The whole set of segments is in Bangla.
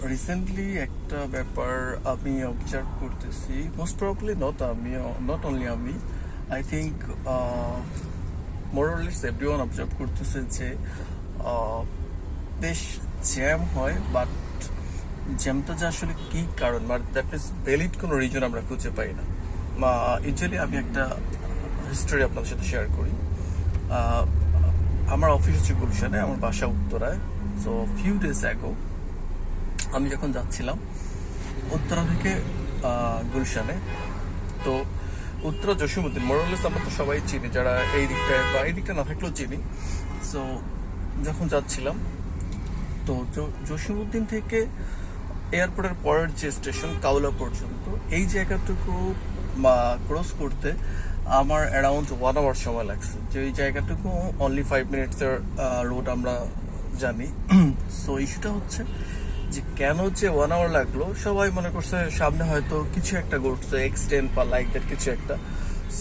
রিসেন্টলি একটা ব্যাপার আমি অবজার্ভ করতেছি, মোস্ট প্রবাবলি নট অনলি আমি, আই থিঙ্ক মোরলেস এভরিওয়ান অবজার্ভ করতেছে যে বেশ জ্যাম হয়, বাট জ্যামটা যে আসলে কি কারণ, মানে দ্যাট মিনস ভ্যালিড কোনো রিজন আমরা খুঁজে পাই না। ইউজুয়ালি আমি একটা হিস্টোরি আপনাদের সাথে শেয়ার করি। আহ, আমার অফিস হচ্ছে গুলশানে, আমার বাসা উত্তরায়। সো ফিউ ডেজ অ্যাগো আমি যখন যাচ্ছিলাম উত্তরা থেকে গুলশানে, তো উত্তরা জসীমউদ্দিন মোরলেস আমরা তো সবাই চিনি, যারা এই দিকটায় বা এই দিকটা না থাকলেও চিনি। সো যখন যাচ্ছিলাম, তো জসীমউদ্দিন থেকে এয়ারপোর্টের পরের যে স্টেশন কাউলা পর্যন্ত, এই জায়গাটুকু ক্রস করতে আমার অ্যারাউন্ড 1 আওয়ার সময় লাগছে। যে এই জায়গাটুকু অনলি 5 মিনিটসের রোড আমরা জানি। সো ইস্যুটা হচ্ছে যে কেন যে 1 আওয়ার লাগলো, সবাই মনে করছে সামনে হয়তো কিছু একটা ঘটছে, এক্সিডেন্ট বা লাইক দ্যাট কিছু একটা।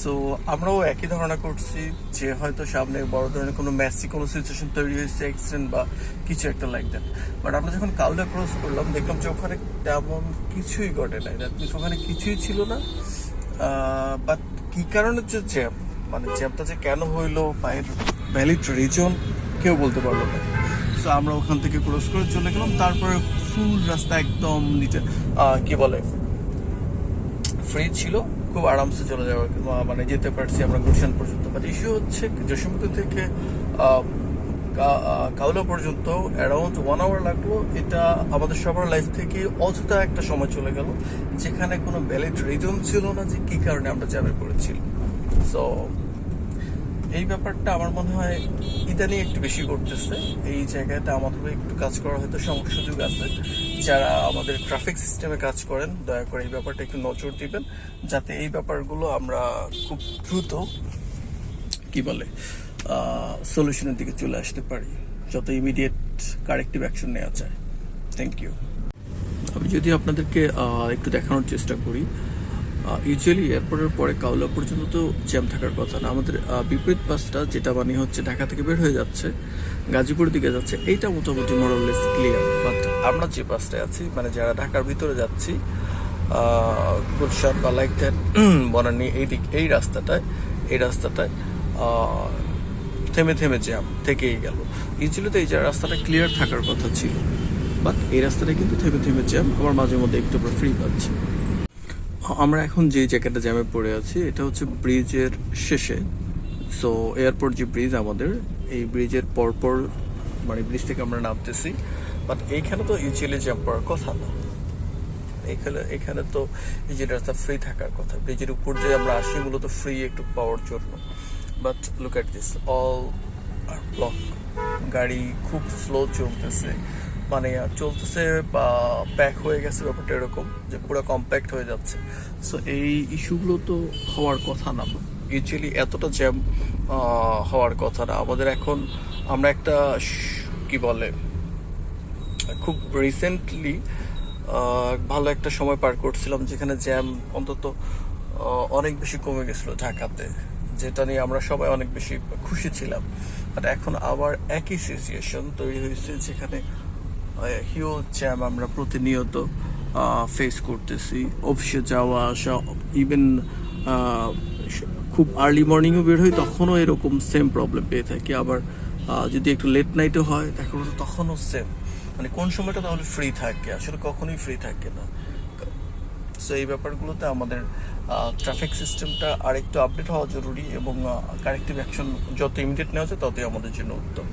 সো আমরাও একই ধারণা করছি যে হয়তো সামনে বড় ধরনের কোনো ম্যাসি কোনো সিচুয়েশন তৈরি হয়েছে, অ্যাক্সিডেন্ট বা কিছু একটা লাইক দ্যাট। বাট আমরা যখন কাউলা ক্রস করলাম, দেখলাম যে ওখানে তেমন কিছুই ঘটে নাই, দ্যাট মিনস ওখানে কিছুই ছিল না। বাট কি কারণে যে জ্যাম, মানে জ্যামটা যে কেন হইলো বা এর ভ্যালিড রিজন কেউ বলতে পারলো না। সো আমরা ওখান থেকে ক্রস করে চলে গেলাম, তারপরে ফুল রাস্তা একদম নিচে কি বলে ফ্রি ছিল, খুব আরামসে চলে যাওয়া, মানে যেতে পারছি আমরা গুলশান পর্যন্ত। বাট ইস্যু হচ্ছে জসীমউদ্দিন থেকে কাউলা পর্যন্ত অ্যারাউন্ড 1 আওয়ার লাগলো। এটা আমাদের সবার লাইফ থেকে অযথা একটা সময় চলে গেল, যেখানে কোনো ভ্যালিড রিজন ছিল না যে কি কারণে আমরা জ্যামে পড়েছিলাম। সো এই ব্যাপারটা আমার মনে হয় ইদানিং একটু বেশি করতেছে। এই জায়গাটা আমাদের একটু কাজ করা হয়তো সুযোগ আছে। যারা আমাদের ট্রাফিক সিস্টেমে কাজ করেন, দয়া করে এই ব্যাপারটা একটু নজর দিবেন, যাতে এই ব্যাপারগুলো আমরা খুব দ্রুত কি বলে সলিউশনের দিকে চলে আসতে পারি, যত ইমিডিয়েট কারেক্টিভ অ্যাকশন নেওয়া যায়। Thank you. আমি যদি আপনাদেরকে একটু দেখানোর চেষ্টা করি, ইউজুয়ালি এয়ারপোর্টের পরে কাউলা পর্যন্ত তো জ্যাম থাকার কথা না। আমাদের বিপরীত বাসটা, যেটা মানে হচ্ছে ঢাকা থেকে বের হয়ে যাচ্ছে গাজীপুরের দিকে যাচ্ছে, এইটা মোটামুটি মোরলেস ক্লিয়ার। বাট আমরা যে বাসটায় আছি, মানে যারা ঢাকার ভিতরে যাচ্ছি, গুলশান বা লাইক দ্যাট বনানী, এই রাস্তাটায় থেমে থেমে জ্যাম থেকেই গেল। ইউজুয়ালি তো এই যে রাস্তাটা ক্লিয়ার থাকার কথা ছিল, বাট এই রাস্তাটা কিন্তু থেমে থেমে জ্যাম, আবার মাঝে মধ্যে একটু ফ্রি পাচ্ছে। আমরা এখন যে জায়গাটা জ্যামে পড়ে আছি, এটা হচ্ছে ব্রিজের শেষে। সো এয়ারপোর্ট যে ব্রিজ আমাদের, এই ব্রিজের পরপর মানে ব্রিজ থেকে আমরা নামতেছি। বাট এইখানে তো ইউজুয়ালি জ্যাম পড়ার কথা না, এখানে তো এই যে রাস্তা ফ্রি থাকার কথা। ব্রিজের উপর যে আমরা আসি মূলত ফ্রি একটু পাওয়ার জন্য। But look at this, all are block, গাড়ি খুব স্লো চলতেছে, মানে চলতেছে বা প্যাক হয়ে গেছে, ব্যাপারটা এরকম যে পুরো কম্প্যাক্ট হয়ে যাচ্ছে। সো এই ইস্যুগুলো তো হওয়ার কথা না, ইউজুয়ালি এতটা জ্যাম হওয়ার কথা না আমাদের। এখন আমরা একটা কি বলে খুব রিসেন্টলি ভালো একটা সময় পার করছিলাম, যেখানে জ্যাম অন্তত অনেক বেশি কমে গেছিলো ঢাকাতে, যেটা নিয়ে আমরা সবাই অনেক বেশি খুশি ছিলাম। বাট এখন আবার একই সিচুয়েশন তৈরি হয়েছে, যেখানে হিউজ জ্যাম আমরা প্রতিনিয়ত ফেস করতেছি। অফিসে যাওয়া আসা, ইভেন খুব আর্লি মর্নিংও বের হই, তখনও এরকম সেম প্রবলেম পেয়ে থাকি। আবার যদি একটু লেট নাইটও হয়, দেখা গেলো তখনও সেম, মানে কোন সময়টা তাহলে ফ্রি থাকে, আসলে কখনোই ফ্রি থাকে না। সো এই ব্যাপারগুলোতে আমাদের ট্রাফিক সিস্টেমটা আরেকটু আপডেট হওয়া জরুরি, এবং কারেক্টিভ অ্যাকশন যত ইমিডিয়েট নেওয়া যায় ততই আমাদের জন্য উত্তম।